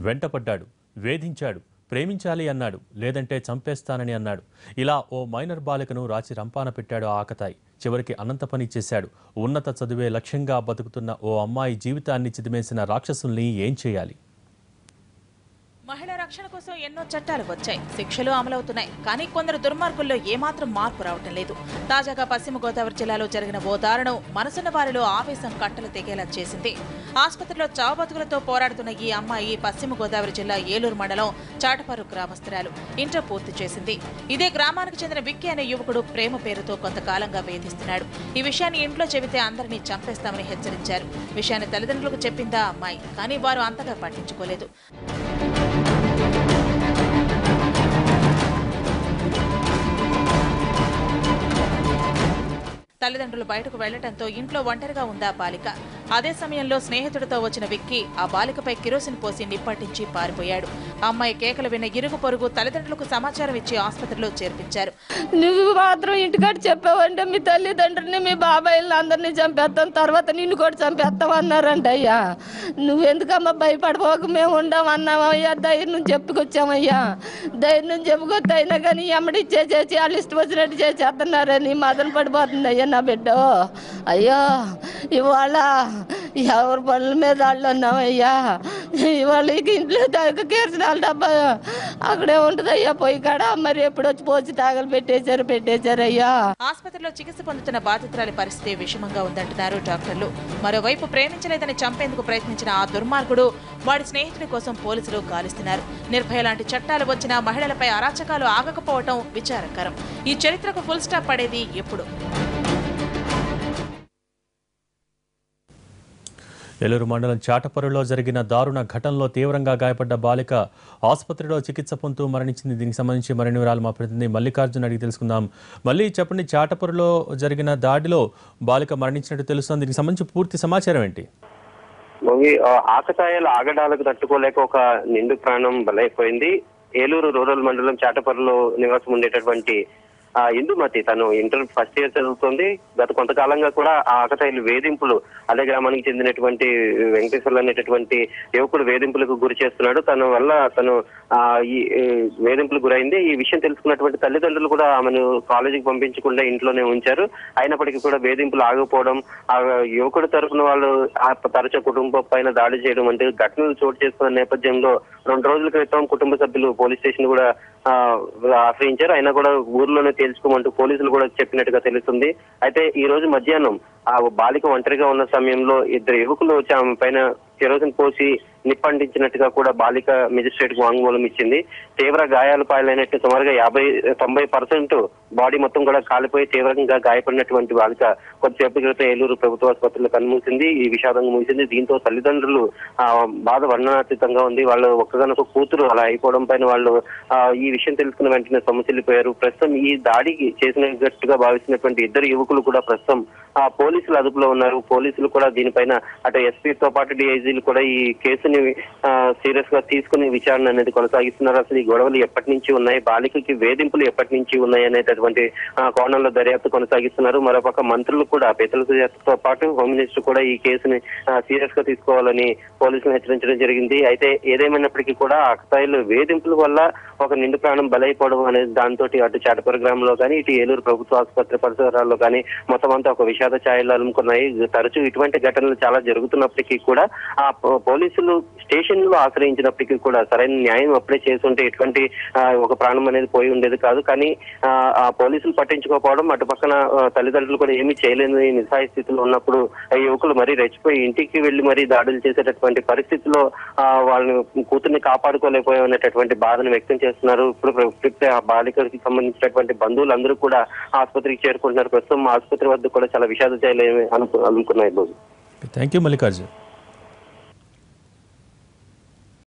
వెంటపడ్డాడు, వేధించాడు, ప్రేమించాలి అన్నాడు, లేదంటే చంపేస్తానని అన్నాడు. ఇలా ఓ మైనర్ బాలికను రాచి రంపాన పెట్టాడు ఆకతాయి. చివరికి అనంత పని చేశాడు. ఉన్నత చదువే లక్ష్యంగా బతుకుతున్న ఓ అమ్మాయి జీవితాన్ని చిదిమేసిన రాక్షసుల్ని ఏం చేయాలి? మహిళా రక్షణ కోసం ఎన్నో చట్టాలు వచ్చాయి, శిక్షలు అమలవుతున్నాయి. కానీ కొందరు దుర్మార్గుల్లో ఏమాత్రం మార్పు రావటం లేదు. తాజాగా పశ్చిమ గోదావరి జిల్లాలో జరిగిన ఓ దారుణం మనసున్న వారిలో ఆవేశం కట్టలు తెగేలా చేసింది. ఆసుపత్రిలో చావు బతుకులతో పోరాడుతున్న ఈ అమ్మాయి పశ్చిమ గోదావరి జిల్లా ఏలూరు మండలం చాటపర్రు గ్రామస్తురాలు. ఇంటర్ పూర్తి చేసింది. ఇదే గ్రామానికి చెందిన విక్కీ అనే యువకుడు ప్రేమ పేరుతో కొంతకాలంగా వేధిస్తున్నాడు. ఈ విషయాన్ని ఇంట్లో చెబితే అందరినీ చంపేస్తామని హెచ్చరించారు. విషయాన్ని తల్లిదండ్రులకు చెప్పిందా అమ్మాయి, కానీ వారు అంతగా పట్టించుకోలేదు. తల్లిదండ్రులు బయటకు వెళ్లడంతో ఇంట్లో ఒంటరిగా ఉందా బాలిక. అదే సమయంలో స్నేహితుడితో వచ్చిన విక్కీ ఆ బాలికపై కిరోసిన్ పోసి నిప్పట్టించి పారిపోయాడు. అమ్మాయి కేకలు విన్న ఇరుగు పొరుగు తల్లిదండ్రులకు సమాచారం ఇచ్చి ఆసుపత్రిలో చేర్పించారు. నువ్వు మాత్రం ఇంటికాడ చెప్పావంటే మీ తల్లిదండ్రుల్ని మీ బాబాయిల్ని అందరినీ చంపేస్తాం, తర్వాత నిన్ను కూడా చంపేస్తాం అన్నారంట. అయ్యా నువ్వెందుకమ్మా భయపడిపోక మేము ఉండమన్నామయ్యా, ధైర్యం చెప్పుకొచ్చామయ్యా. ధైర్యం చెప్పుకొచ్చి అయినా కానీ ఎమ్మడిచ్చేసేసి వాళ్ళు ఇష్టం వచ్చినట్టు చేసేస్తున్నారని మదన పడిపోతుంది అయ్యా నా బిడ్డ. అయ్యో ఇవాళ ఎవరి పనుల మీద వాళ్ళు ఉన్నామయ్యా. ఇవాళ ఇంట్లో కేర్చినాలు డబ్బా అక్కడే ఉంటుంది అయ్యా పొయ్యి కాడ. మరి ఎప్పుడు వచ్చి పోసి తాగలు పెట్టేశారు అయ్యా. ఆసుపత్రిలో చికిత్స పొందుతున్న బాధితురాలి పరిస్థితి విషమంగా ఉందంటున్నారు డాక్టర్లు. మరోవైపు ప్రేమించలేదని చంపేందుకు ప్రయత్నించిన ఆ దుర్మార్గుడు వాడి స్నేహితుడి కోసం పోలీసులు గాలిస్తున్నారు. నిర్భయ లాంటి చట్టాలు వచ్చినా మహిళలపై అరాచకాలు ఆగకపోవటం విచారకరం. ఈ చరిత్రకు ఫుల్ స్టాప్ పడేది ఎప్పుడు? ఏలూరు మండలం చాటపర్రులో జరిగిన దారుణ ఘటనలో తీవ్రంగా గాయపడ్డ బాలిక ఆసుపత్రిలో చికిత్స పొందుతూ మరణించింది. దీనికి సంబంధించి మరిన్ని వివరాలు మా ప్రతినిధి మల్లికార్జున్ అడిగి తెలుసుకుందాం. మళ్ళీ చెప్పండి, చాటపర్రులో జరిగిన దాడిలో బాలిక మరణించినట్టు తెలుస్తుంది. దీనికి సంబంధించి పూర్తి సమాచారం ఏంటి? ఆకతాయాల ఆగడాలకు తట్టుకోలేక ఒక నిండు ప్రాణం బలైపోయింది. ఏలూరు రూరల్ మండలం చాటపర్రులో నివాసం ఉండేటటువంటి ఇందుమతి తను ఇంటర్ ఫస్ట్ ఇయర్ చదువుతుంది. గత కొంతకాలంగా కూడా ఆ ఆకతాయిలు వేధింపులు అదే గ్రామానికి చెందినటువంటి వెంకటేశ్వర్లు అనేటటువంటి యువకుడు వేధింపులకు గురి చేస్తున్నాడు. తన వల్ల తను ఈ వేధింపులకు గురైంది. ఈ విషయం తెలుసుకున్నటువంటి తల్లిదండ్రులు కూడా ఆమెను కాలేజీకి పంపించకుండా ఇంట్లోనే ఉంచారు. అయినప్పటికీ కూడా వేధింపులు ఆగకపోవడం, ఆ యువకుడు తరఫున వాళ్ళు తరచూ కుటుంబం పైన దాడి చేయడం వంటి ఘటనలు చోటు చేసుకున్న నేపథ్యంలో 2 రోజుల క్రితం కుటుంబ సభ్యులు పోలీస్ స్టేషన్ కూడా ఆశ్రయించారు. అయినా కూడా ఊర్లోనే తేల్చుకోమంటూ పోలీసులు కూడా చెప్పినట్టుగా తెలుస్తుంది. అయితే ఈ రోజు మధ్యాహ్నం ఆ బాలిక ఒంటరిగా ఉన్న సమయంలో 2 యువకులు వచ్చి ఆమె పైన కెరోసిన్ పోసి నిప్పంటించినట్టుగా కూడా బాలిక మెజిస్ట్రేట్ కు వాంగ్మూలం ఇచ్చింది. తీవ్ర గాయాలు పాలైనట్టు సుమారుగా 90% బాడీ మొత్తం కూడా కాలిపోయి తీవ్రంగా గాయపడినటువంటి బాలిక కొద్దిసేపటి క్రితం ఏలూరు ప్రభుత్వ ఆసుపత్రిలో కన్నుమూసింది. ఈ విషాదంగా ముగిసింది. దీంతో తల్లిదండ్రులు బాధ వర్ణనాతీతంగా ఉంది. వాళ్ళు ఒక్కగానొక కూతురు అలా అయిపోవడం పైన వాళ్ళు ఈ విషయం తెలుసుకున్న వెంటనే సొమ్మసిల్లిపోయారు. ప్రస్తుతం ఈ దాడికి చేసినట్టుగా భావిస్తున్నటువంటి 2 యువకులు కూడా ప్రస్తుతం పోలీసుల అదుపులో ఉన్నారు. పోలీసులు కూడా దీనిపైన అటు ఎస్పీతో పాటు డిఐజీలు కూడా ఈ కేసుని సీరియస్ గా తీసుకుని విచారణ అనేది కొనసాగిస్తున్నారు. అసలు ఈ గొడవలు ఎప్పటి నుంచి ఉన్నాయి, బాలికకి వేధింపులు ఎప్పటి నుంచి ఉన్నాయి అనేటటువంటి కోణంలో దర్యాప్తు కొనసాగిస్తున్నారు. మరోపక్క మంత్రులు కూడా పేతలతో పాటు హోమ్ మినిస్టర్ కూడా ఈ కేసుని సీరియస్ గా తీసుకోవాలని పోలీసులు హెచ్చరించడం జరిగింది. అయితే ఏదేమైనప్పటికీ కూడా ఆకతాయిలు వేధింపుల వల్ల ఒక నిండు ప్రాణం బలైపోవడం అనేది దాంతో అటు చాటపర్రు గ్రామంలో కానీ ఇటు ఏలూరు ప్రభుత్వ ఆసుపత్రి పరిసరాల్లో కానీ మొత్తం అంతా ఒక విషాద ఛాయలు అలుముకున్నాయి. తరచూ ఇటువంటి ఘటనలు చాలా జరుగుతున్నప్పటికీ కూడా ఆ పోలీసులు స్టేషన్ లో ఆశ్రయించినప్పటికీ కూడా సరైన న్యాయం అప్పుడే చేస్తుంటే ఎటువంటి ఒక ప్రాణం అనేది పోయి ఉండేది కాదు. కానీ ఆ పోలీసులు పట్టించుకోకపోవడం, అటు పక్కన తల్లిదండ్రులు కూడా ఏమీ చేయలేని నిస్సహాయ స్థితిలో ఉన్నప్పుడు యువకులు మరీ రెచ్చిపోయి ఇంటికి వెళ్లి మరీ దాడులు చేసేటటువంటి పరిస్థితిలో వాళ్ళని కూతుర్ని కాపాడుకోలేకపోయామనేటటువంటి బాధను వ్యక్తం చేస్తున్నారు. ఇప్పుడు ఆ బాలికకి సంబంధించినటువంటి బంధువులందరూ కూడా ఆసుపత్రికి చేరుకుంటున్నారు. ప్రస్తుతం ఆసుపత్రి వద్ద కూడా చాలా విషాద ఛాయలు అనుకున్నాయి. Thank you Mallikarjun.